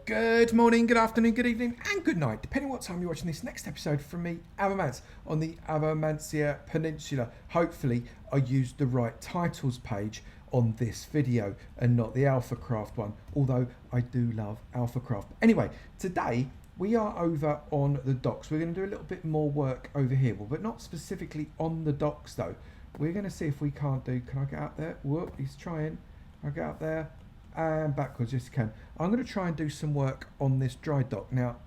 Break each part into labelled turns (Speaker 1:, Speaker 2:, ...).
Speaker 1: Good morning, good afternoon, good evening, and good night, depending on what time you're watching this next episode from me, Avomance, on the Avomancia Peninsula. Hopefully, I used the right titles page on this video and not the AlphaCraft one, although I do love AlphaCraft. Anyway, today we are over on the docks. We're going to do a little bit more work over here, but not specifically on the docks though. We're going to see if we can't do, can I get up there? Whoop, he's trying. I'll get up there. And backwards, yes you can. I'm going to try and do some work on this dry dock. Now,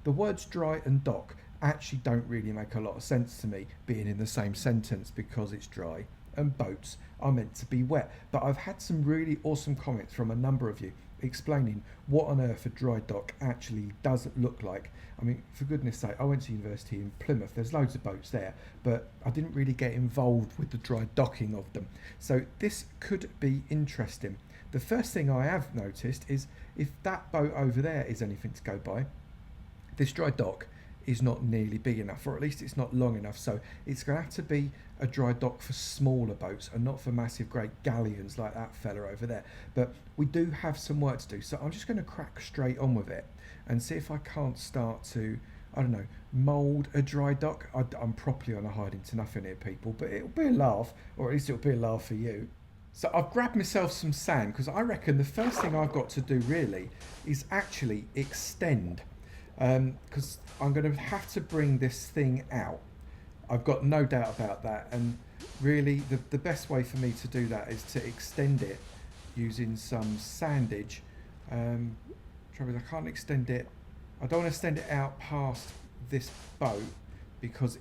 Speaker 1: the words dry and dock actually don't really make a lot of sense to me being in the same sentence because it's dry and boats are meant to be wet. But I've had some really awesome comments from a number of you explaining what on earth a dry dock actually does look like. I mean, for goodness sake, I went to university in Plymouth. There's loads of boats there, but I didn't really get involved with the dry docking of them. So this could be interesting. The first thing I have noticed is if that boat over there is anything to go by, this dry dock is not nearly big enough, or at least it's not long enough. So it's going to have to be a dry dock for smaller boats and not for massive great galleons like that fella over there. But we do have some work to do, so I'm just going to crack straight on with it and see if I can't start to, I don't know, mould a dry dock. I'm properly on a hiding to nothing here, people, but it'll be a laugh, or at least it'll be a laugh for you. So I've grabbed myself some sand because I reckon the first thing I've got to do really is actually extend, because I'm going to have to bring this thing out. I've got no doubt about that, and really the best way for me to do that is to extend it using some sandage. Trouble is I can't extend it. I don't want to extend it out past this boat because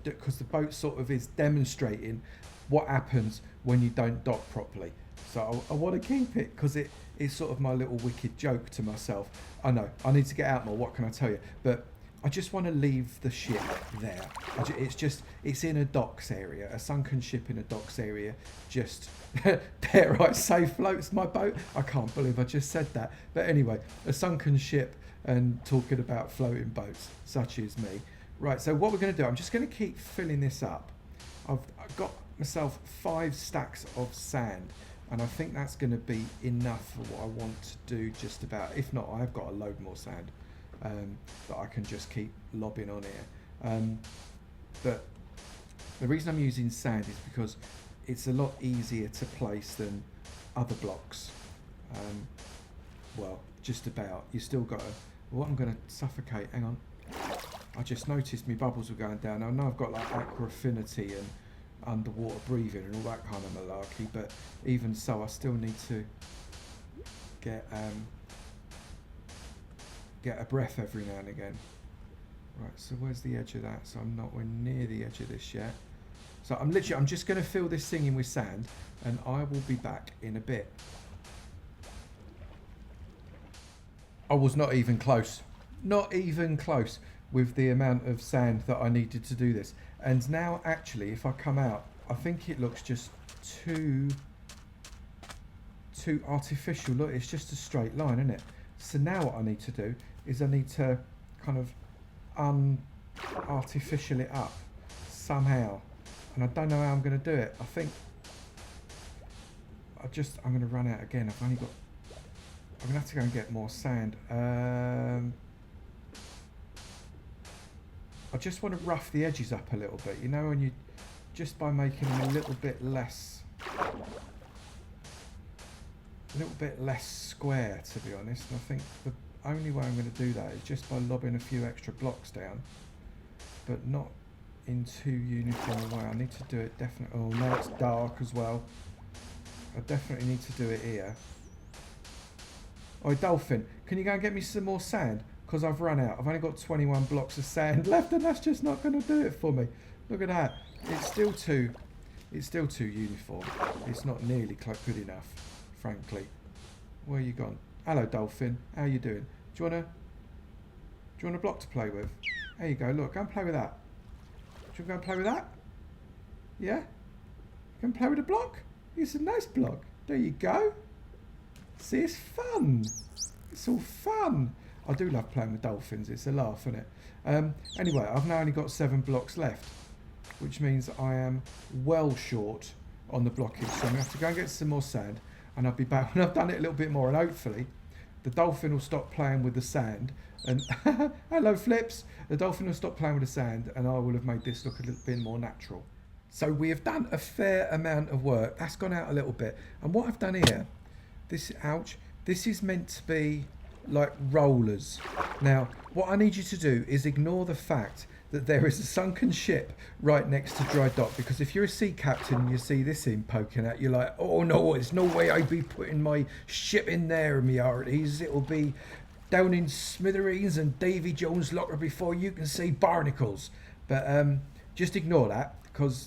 Speaker 1: because the boat sort of is demonstrating what happens when you don't dock properly. So I want to keep it because it is sort of my little wicked joke to myself. I know, I need to get out more, what can I tell you? But I just want to leave the ship there. It's in a docks area, a sunken ship in a docks area, just, dare I say, floats my boat? I can't believe I just said that. But anyway, a sunken ship and talking about floating boats, such is me. Right, so what we're going to do, I'm just going to keep filling this up. I've got myself 5 stacks of sand, and I think that's going to be enough for what I want to do just about. If not, I've got a load more sand that I can just keep lobbing on here. But the reason I'm using sand is because it's a lot easier to place than other blocks. Well, just about. You still got to... What I'm going to suffocate, hang on. I just noticed my bubbles were going down. I know I've got like aqua affinity and underwater breathing and all that kind of malarkey, but even so I still need to get a breath every now and again. Right, so where's the edge of that? So I'm nowhere near the edge of this yet. So I'm just going to fill this thing in with sand and I will be back in a bit. I was not even close with the amount of sand that I needed to do this. And now actually, if I come out, I think it looks just too artificial. Look, it's just a straight line, isn't it? So now what I need to do is I need to kind of artificial it up somehow. And I don't know how I'm going to do it. I think I'm going to run out again. I'm going to have to go and get more sand. I just want to rough the edges up a little bit, you know, and you just by making them a little bit less square, to be honest. And I think the only way I'm going to do that is just by lobbing a few extra blocks down, but not in too uniform a way. I need to do it definitely. Oh, now it's dark as well. I definitely need to do it here. Oh, Dolphin, can you go and get me some more sand? Because I've run out. I've only got 21 blocks of sand left, and that's just not going to do it for me. Look at that. It's still too uniform. It's not nearly good enough, frankly. Where you gone? Hello, Dolphin. How you doing? Do you want a block to play with? There you go. Look, go and play with that. Do you want to go and play with that? Yeah? You can play with a block? It's a nice block. There you go. See, it's fun. It's all fun. I do love playing with dolphins. It's a laugh, isn't it? Anyway, I've now only got 7 blocks left, which means I am well short on the blockage. So I'm going to have to go and get some more sand, and I'll be back when I've done it a little bit more, and hopefully the dolphin will stop playing with the sand, and hello Flips, the dolphin will stop playing with the sand, and I will have made this look a little bit more natural. So we have done a fair amount of work. That's gone out a little bit, and what I've done here, this, ouch, this is meant to be like rollers. Now what I need you to do is ignore the fact that there is a sunken ship right next to dry dock, because if you're a sea captain and you see this thing poking out, you're like, oh no, there's no way I'd be putting my ship in there, me hearties. It'll be down in smithereens and Davy Jones' locker before you can see barnacles. But just ignore that, because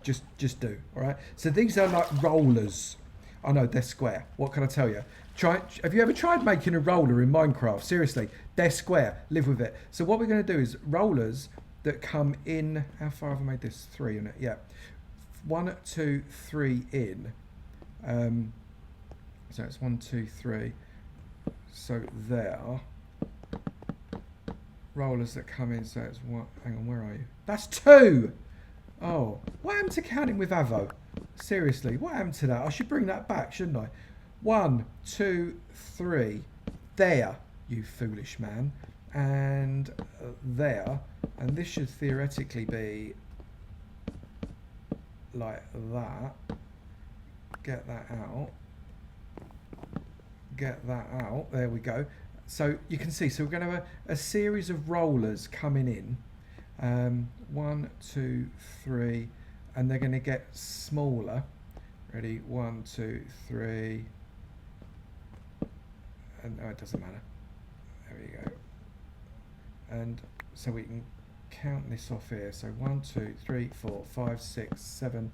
Speaker 1: just do, all right? So these are like rollers. I know, they're square. What can I tell you? Have you ever tried making a roller in Minecraft? Seriously, they're square. Live with it. So what we're going to do is rollers that come in. How far have I made this? 3 in it. Yeah. 1, 2, 3 in. So it's 1, 2, 3. So there. Rollers that come in. So it's what? Hang on, where are you? That's 2. Oh, what happened to counting with Avo? Seriously, what happened to that? I should bring that back, shouldn't I? 1, 2, 3. There, you foolish man. And there. And this should theoretically be like that. Get that out. Get that out. There we go. So you can see, so we're going to have a series of rollers coming in. 1, 2, 3. And they're going to get smaller. Ready? 1, 2, 3. And oh, it doesn't matter. There we go. And so we can count this off here. So 1, 2, 3, 4, 5, 6, 7,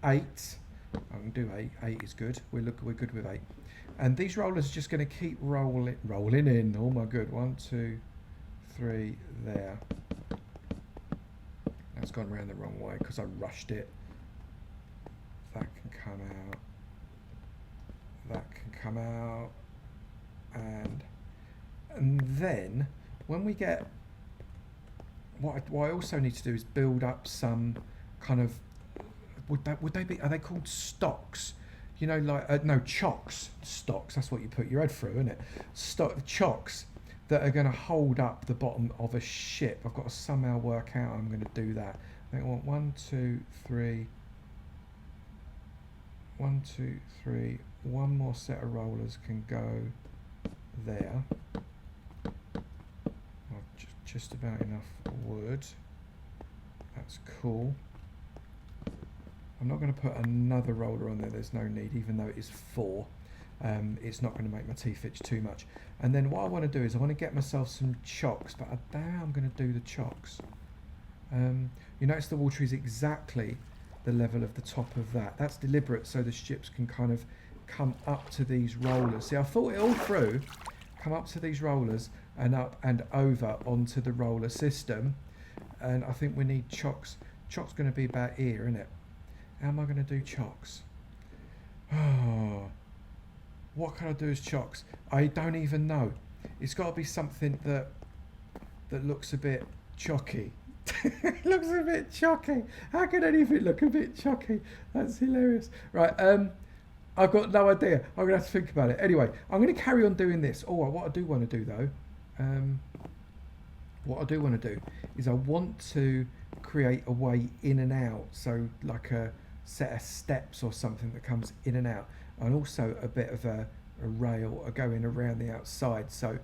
Speaker 1: 8. I can do 8. 8 is good. We're good with 8. And these rollers are just going to keep rolling in. Oh my good. 1, 2, 3. There. That's gone around the wrong way because I rushed it. That can come out. That can come out. And then when we get what I also need to do is build up some kind of would they be, are they called stocks? You know, like no, chocks. Stocks, that's what you put your head through, isn't it? Chocks that are going to hold up the bottom of a ship. I've got to somehow work out I'm going to do that. I think I want 1, 2, 3. 1, 2, 3. One more set of rollers can go there. Just about enough wood. That's cool. I'm not going to put another roller on there. There's no need, even though it is 4. It's not going to make my teeth itch too much. And then what I want to do is I want to get myself some chocks, but I don't know how I'm going to do the chocks. You notice the water is exactly the level of the top of that. That's deliberate so the ships can kind of come up to these rollers. See, I thought it all through. Come up to these rollers and up and over onto the roller system. And I think we need chocks. Chocks going to be about here, isn't it? How am I going to do chocks? Oh, what can I do as chocks? I don't even know. It's got to be something that looks a bit chocky. It looks a bit chocky. How can anything look a bit chocky? That's hilarious. Right, I've got no idea. I'm going to have to think about it. Anyway, I'm going to carry on doing this. Oh, what I do want to do though, what I do want to do is I want to create a way in and out. So like a set of steps or something that comes in and out. And also a bit of a rail going around the outside. So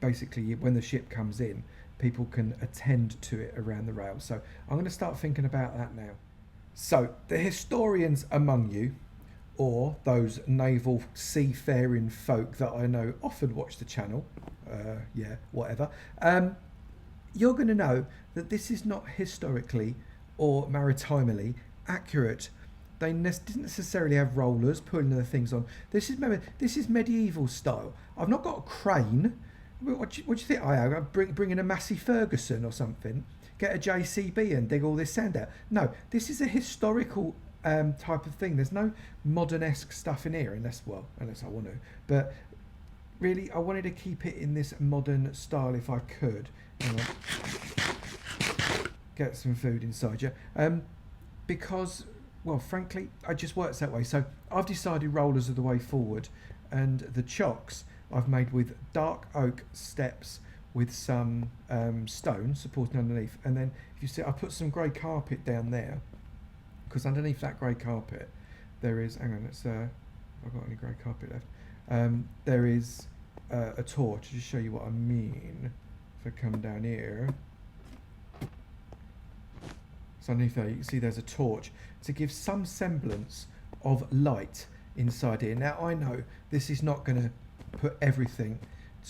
Speaker 1: basically when the ship comes in, people can attend to it around the rail. So I'm going to start thinking about that now. So the historians among you, or those naval seafaring folk that I know often watch the channel, yeah, whatever, you're going to know that this is not historically or maritimely accurate. They didn't necessarily have rollers pulling the things on. This is medieval style. I've not got a crane. What do you think I am? I'm bringing a Massey Ferguson or something? Get a JCB and dig all this sand out? No, this is a historical type of thing. There's no modern-esque stuff in here, unless I want to. But really, I wanted to keep it in this modern style if I could. Get some food inside you. Because well, frankly, it just works that way. So I've decided rollers are the way forward, and the chocks I've made with dark oak steps with some stone supporting underneath. And then if you see, I put some grey carpet down there, because underneath that grey carpet there is, hang on, it's I've got any grey carpet left. There is a torch, to just show you what I mean. If I come down here, so underneath there you can see there's a torch to give some semblance of light inside here. Now I know this is not going to put everything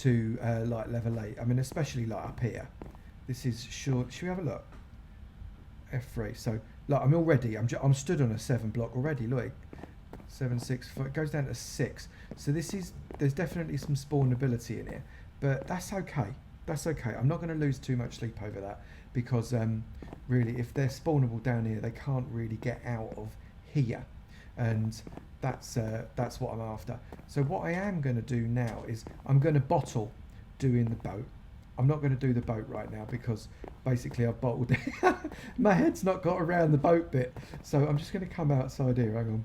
Speaker 1: to light level 8. I mean, especially like up here. This is short. Should we have a look? F3. So like I'm already, I'm stood on a 7 block already. Look, 7, 6, 4. It goes down to 6. So this is, there's definitely some spawnability in here, but that's okay. That's okay. I'm not going to lose too much sleep over that, because really, if they're spawnable down here, they can't really get out of here, and that's what I'm after. So what I am going to do now is I'm going to bottle doing the boat. I'm not going to do the boat right now because basically I've bottled it. My head's not got around the boat bit, so I'm just going to come outside here. Hang on.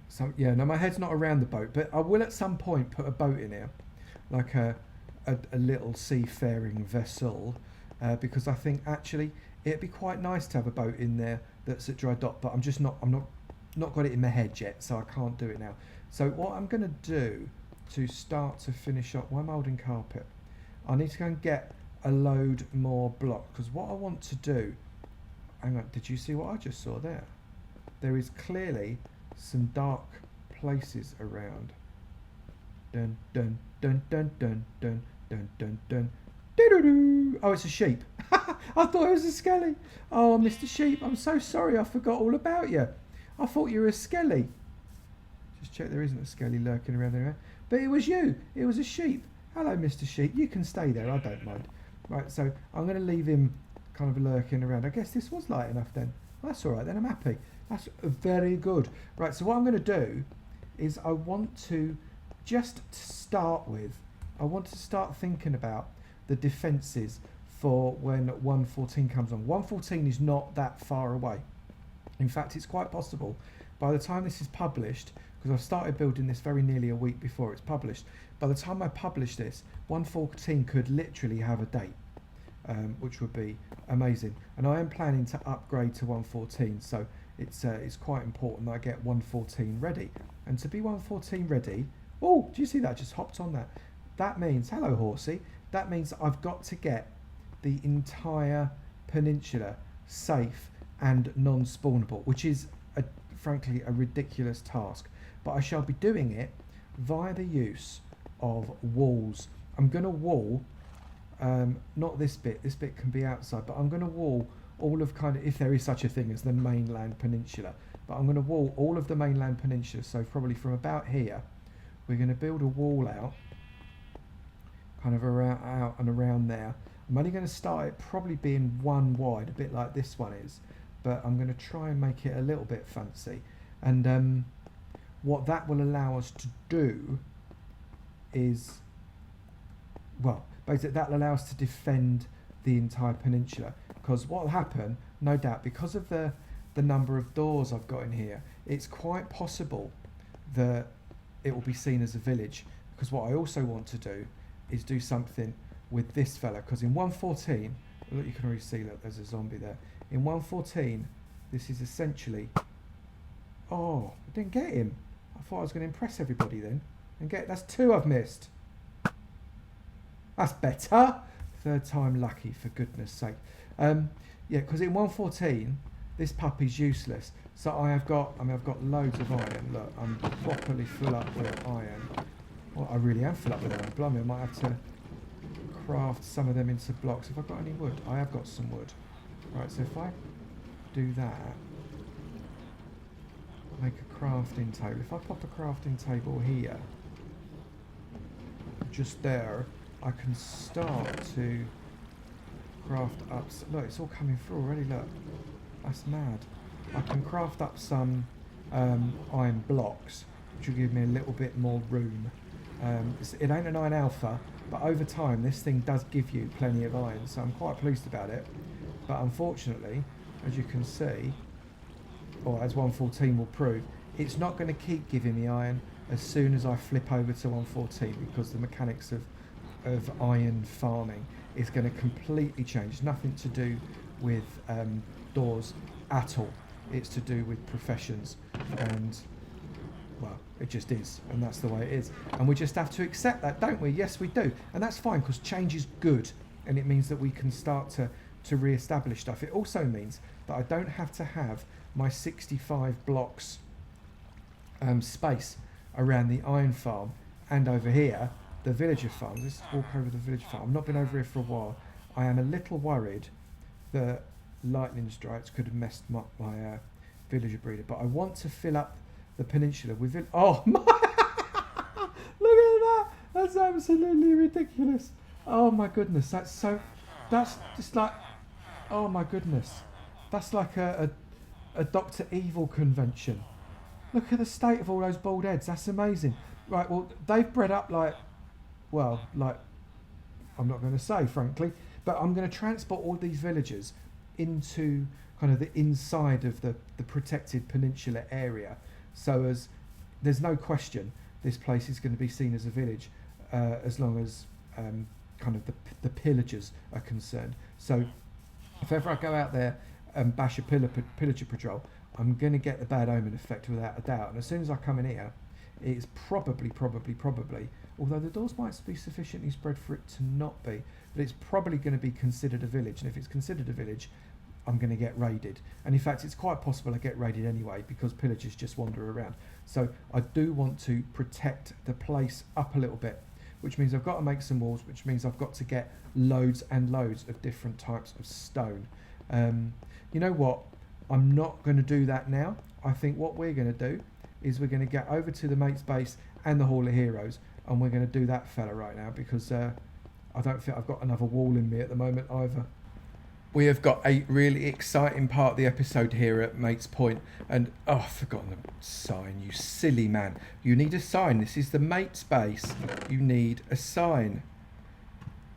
Speaker 1: So yeah, no, my head's not around the boat, but I will at some point put a boat in here, like a little seafaring vessel, because I think actually it'd be quite nice to have a boat in there that's at dry dock, but I'm not got it in my head yet, so I can't do it now. So what I'm going to do to start to finish up, why am I holding carpet? I need to go and get a load more blocks, because what I want to do, hang on, did you see what I just saw there? There is clearly some dark places around. Dun dun dun dun dun dun dun dun dun. Doo-doo-doo. Oh, it's a sheep. I thought it was a skelly. Oh, Mr. Sheep, I'm so sorry. I forgot all about you. I thought you were a skelly. Just check there isn't a skelly lurking around there. But it was you. It was a sheep. Hello, Mr. Sheep. You can stay there. I don't mind. Right, so I'm going to leave him kind of lurking around. I guess this was light enough then. That's all right then. I'm happy. That's very good. Right, so what I'm going to do is I want to just start with, I want to start thinking about the defences for when 1.14 comes on. 1.14 is not that far away. In fact, it's quite possible by the time this is published, because I've started building this very nearly a week before it's published, by the time I publish this, 1.14 could literally have a date, which would be amazing. And I am planning to upgrade to 1.14, so it's quite important that I get 1.14 ready. And to be 1.14 ready, oh, do you see that? I just hopped on that. That means, hello horsey, that means I've got to get the entire peninsula safe and non-spawnable, which is frankly a ridiculous task, but I shall be doing it via the use of walls. I'm going to wall, not this bit can be outside, but I'm going to wall all of kind of, if there is such a thing as the mainland peninsula, but I'm going to wall all of the mainland peninsula. So probably from about here we're going to build a wall out kind of out and around there. I'm only going to start it probably being 1 wide, a bit like this one is, but I'm going to try and make it a little bit fancy. And what that will allow us to do is, well, basically that will allow us to defend the entire peninsula, because what will happen, no doubt, because of the number of doors I've got in here, it's quite possible that it will be seen as a village, because what I also want to do is do something with this fella, because in 1.14, look, you can already see, look, there's a zombie there. In 1.14, this is essentially, oh, I didn't get him. I thought I was going to impress everybody then, and that's 2 I've missed. That's better. 3rd time lucky, for goodness sake. Yeah, because in 1.14, this puppy's useless. So I've got loads of iron. Look, I'm properly full up with iron. Well, I really am full up with iron. Blimey, I might have to craft some of them into blocks. Have I got any wood? I have got some wood. Right, so if I do that, make a crafting table. If I pop a crafting table here, just there, I can start to craft up. Look, it's all coming through already. Look, that's mad. I can craft up some iron blocks, which will give me a little bit more room. It ain't an iron alpha, but over time this thing does give you plenty of iron, so I'm quite pleased about it. But unfortunately, as you can see, or as 114 will prove, it's not going to keep giving me iron as soon as I flip over to 114, because the mechanics of iron farming is going to completely change. It's nothing to do with doors at all. It's to do with professions, and well, it just is, and that's the way it is. And we just have to accept that, don't we? Yes, we do. And that's fine, because change is good, and it means that we can start to re-establish stuff. It also means that I don't have to have my 65 blocks space around the iron farm, and over here, the villager farm. Let's walk over the villager farm. I've not been over here for a while. I am a little worried that lightning strikes could have messed up my villager breeder, but I want to fill up the peninsula with oh my look at that, that's absolutely ridiculous. Oh my goodness, that's just like, oh my goodness, that's like a Dr. Evil convention. Look at the state of all those bald heads. That's amazing. Right, well, they've bred up like I'm not going to say, frankly, but I'm going to transport all these villagers into kind of the inside of the protected peninsula area, so as there's no question this place is going to be seen as a village, as long as kind of the pillagers are concerned. So if ever I go out there and bash a pillager patrol, I'm going to get the bad omen effect without a doubt. And as soon as I come in here, it's probably, although the doors might be sufficiently spread for it to not be, but it's probably going to be considered a village. And if it's considered a village, I'm going to get raided. And in fact, it's quite possible I get raided anyway, because pillagers just wander around. So I do want to protect the place up a little bit, which means I've got to make some walls, which means I've got to get loads and loads of different types of stone. You know what? I'm not going to do that now. I think what we're going to do is we're going to get over to the mate's base and the Hall of Heroes, and we're going to do that fella right now, because I don't think I've got another wall in me at the moment either. We have got a really exciting part of the episode here at Mate's Point, and oh, I've forgotten the sign, you silly man. You need a sign. This is the mate's base. You need a sign.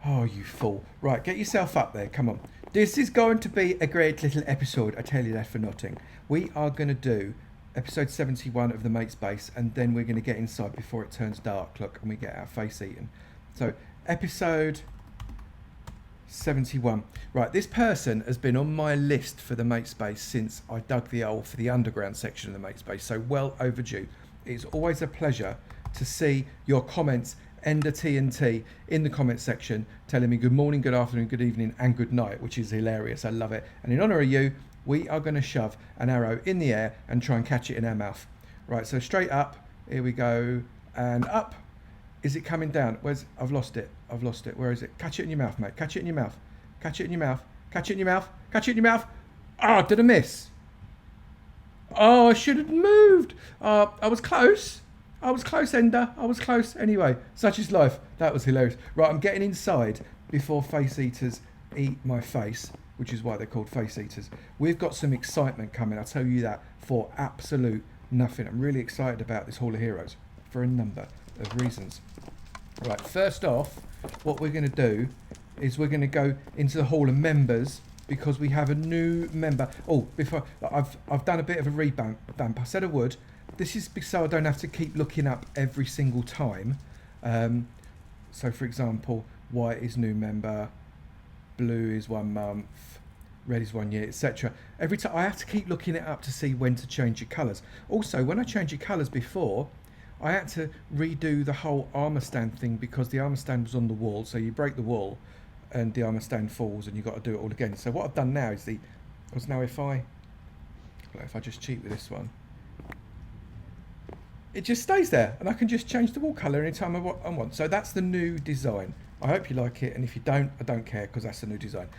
Speaker 1: Oh, you fool. Right, get yourself up there, come on. This is going to be a great little episode, I tell you that for nothing. We are going to do episode 71 of the mate's base, and then we're going to get inside before it turns dark, look, and we get our face eaten. So, episode 71. Right, this person has been on my list for the mate's base since I dug the hole for the underground section of the mate's base, so well overdue. It's always a pleasure to see your comments, Ender TNT, in the comment section, telling me good morning, good afternoon, good evening, and good night, which is hilarious. I love it. And in honour of you, we are going to shove an arrow in the air and try and catch it in our mouth. Right, so straight up, here we go, and up. Is it coming down? I've lost it. Where is it? Catch it in your mouth, mate. Catch it in your mouth. Catch it in your mouth. Catch it in your mouth. Catch it in your mouth. Oh, did I miss? Oh, I should have moved. I was close. Ender. I was close. Anyway, such is life. That was hilarious. Right, I'm getting inside before face eaters eat my face, which is why they're called face eaters. We've got some excitement coming, I'll tell you that, for absolute nothing. I'm really excited about this Hall of Heroes for a number of reasons. Right, first off, what we're going to do is we're going to go into the Hall of Members, because we have a new member. Oh, before I've done a bit of a revamp. I said I would. This is so I don't have to keep looking up every single time. So, for example, white is new member, blue is 1 month, red is 1 year, etc. Every time I have to keep looking it up to see when to change your colours. Also, when I changed your colours before, I had to redo the whole armour stand thing, because the armour stand was on the wall. So you break the wall, and the armour stand falls, and you've got to do it all again. So what I've done now is because now if I just cheat with this one, it just stays there, and I can just change the wall colour anytime I want. So that's the new design. I hope you like it, and if you don't, I don't care, because that's the new design.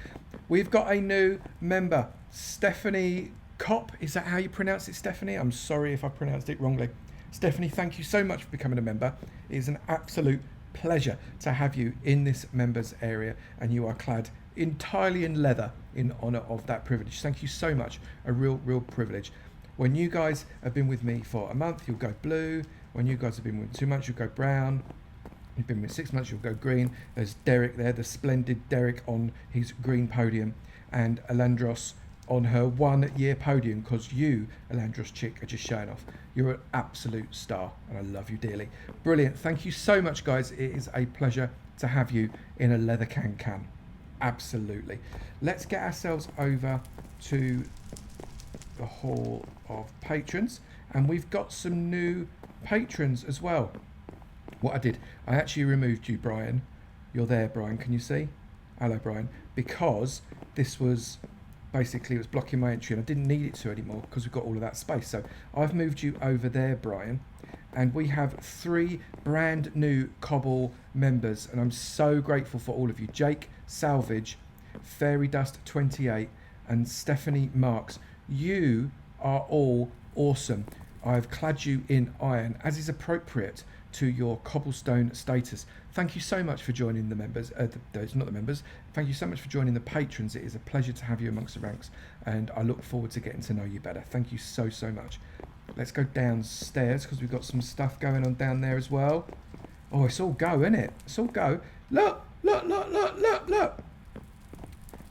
Speaker 1: We've got a new member, Stephanie Kopp. Is that how you pronounce it, Stephanie? I'm sorry if I pronounced it wrongly. Stephanie, thank you so much for becoming a member. It is an absolute pleasure to have you in this members area, and you are clad entirely in leather in honour of that privilege. Thank you so much. A real privilege. When you guys have been with me for a month, you'll go blue. When you guys have been with 2 months, you'll go brown. You've been with 6 months, you'll go green. There's Derek there, the splendid Derek on his green podium, and Alandros on her 1 year podium, because you, Elandros Chick, are just showing off. You're an absolute star, and I love you dearly. Brilliant. Thank you so much, guys. It is a pleasure to have you in a leather can. Absolutely. Let's get ourselves over to the Hall of Patrons, and we've got some new patrons as well. What I did, I actually removed you, Brian. You're there, Brian. Can you see? Hello, Brian. Because this was basically, it was blocking my entry, and I didn't need it to anymore because we've got all of that space. So I've moved you over there, Brian, and we have 3 brand new Cobble members, and I'm so grateful for all of you. Jake Salvage, Fairy Dust 28, and Stephanie Marks. You are all awesome. I've clad you in iron, as is appropriate to your cobblestone status. Thank you so much for joining the members, those not the members. Thank you so much for joining the patrons. It is a pleasure to have you amongst the ranks, and I look forward to getting to know you better. Thank you so much. Let's go downstairs, because we've got some stuff going on down there as well. Oh, it's all go, isn't it? It's all go. Look.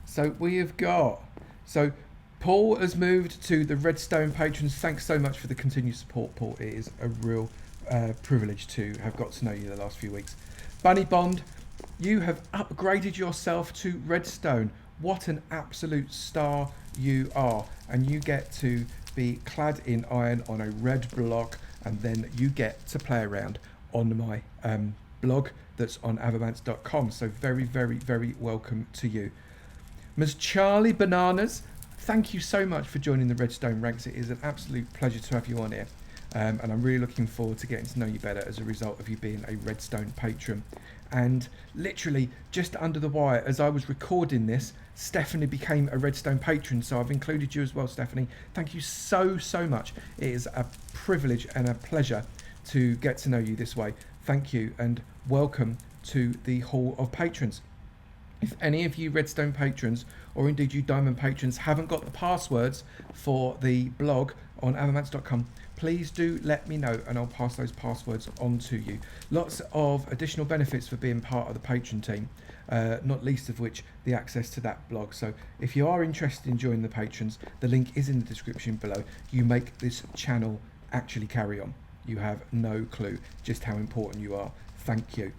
Speaker 1: So we have got, so Paul has moved to the Redstone patrons. Thanks so much for the continued support, Paul. It is a real privilege to have got to know you the last few weeks. Bunny Bond, you have upgraded yourself to Redstone. What an absolute star you are. And you get to be clad in iron on a red block, and then you get to play around on my blog that's on avomance.com. So very welcome to you. Ms. Charlie Bananas, thank you so much for joining the Redstone ranks. It is an absolute pleasure to have you on here. And I'm really looking forward to getting to know you better as a result of you being a Redstone patron. And literally just under the wire, as I was recording this, Stephanie became a Redstone patron, so I've included you as well, Stephanie. Thank you so much. It is a privilege and a pleasure to get to know you this way. Thank you, and welcome to the Hall of Patrons. If any of you Redstone patrons, or indeed you Diamond patrons, haven't got the passwords for the blog on avomance.com, please do let me know, and I'll pass those passwords on to you. Lots of additional benefits for being part of the patron team, not least of which the access to that blog. So if you are interested in joining the patrons, the link is in the description below. You make this channel actually carry on. You have no clue just how important you are. Thank you.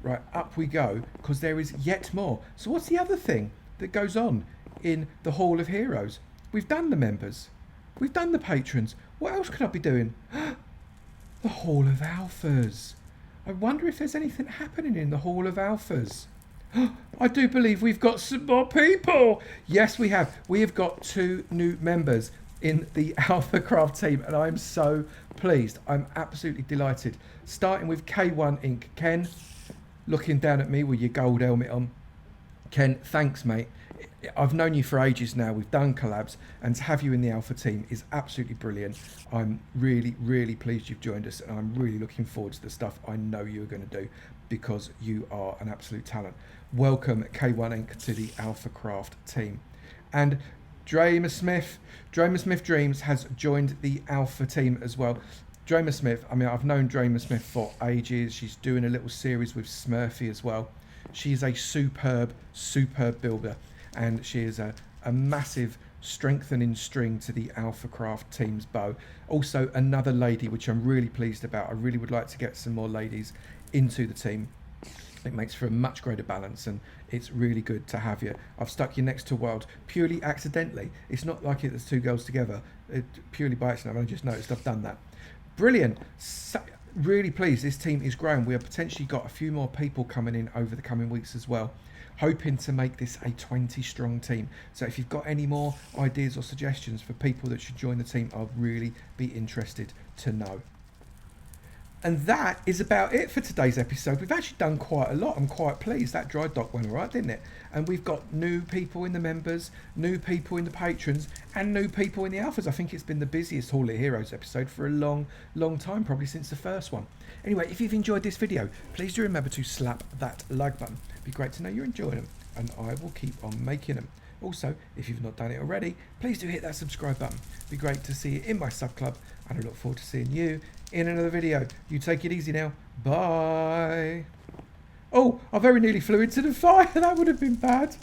Speaker 1: Right, up we go, because there is yet more. So what's the other thing that goes on in the Hall of Heroes? We've done the members. We've done the patrons. What else could I be doing? The Hall of Alphas. I wonder if there's anything happening in the Hall of Alphas. I do believe we've got some more people. Yes, we have. We have got 2 new members in the Alpha Craft team, and I'm so pleased. I'm absolutely delighted. Starting with K1 Inc. Ken, looking down at me with your gold helmet on. Ken, thanks, mate. I've known you for ages now. We've done collabs, and to have you in the Alpha team is absolutely brilliant. I'm really pleased you've joined us, and I'm really looking forward to the stuff I know you're going to do, because you are an absolute talent. Welcome, K1 Inc. to the Alpha Craft team. And Dramer Smith Dreams has joined the Alpha team as well. Dramer Smith, I mean, I've known Dramer Smith for ages. She's doing a little series with Smurfy as well. She's a superb builder, and she is a massive strengthening string to the Alpha Craft team's bow. Also another lady, which I'm really pleased about. I really would like to get some more ladies into the team. It makes for a much greater balance, and it's really good to have you. I've stuck you next to Wild purely accidentally. It's not like there's 2 girls together. Purely by accident. I've just noticed I've done that. Brilliant. So, really pleased. This team is growing. We have potentially got a few more people coming in over the coming weeks as well. Hoping to make this a 20 strong team. So if you've got any more ideas or suggestions for people that should join the team, I'll really be interested to know. And that is about it for today's episode. We've actually done quite a lot. I'm quite pleased. That dry dock went all right, didn't it? And we've got new people in the members, new people in the patrons, and new people in the alphas. I think it's been the busiest Hall of Heroes episode for a long time, probably since the first one. Anyway, if you've enjoyed this video, please do remember to slap that like button. It'd be great to know you're enjoying them, and I will keep on making them. Also, if you've not done it already, please do hit that subscribe button. It'd be great to see you in my sub club, and I look forward to seeing you in another video. You take it easy now. Bye. Oh, I very nearly flew into the fire. That would have been bad.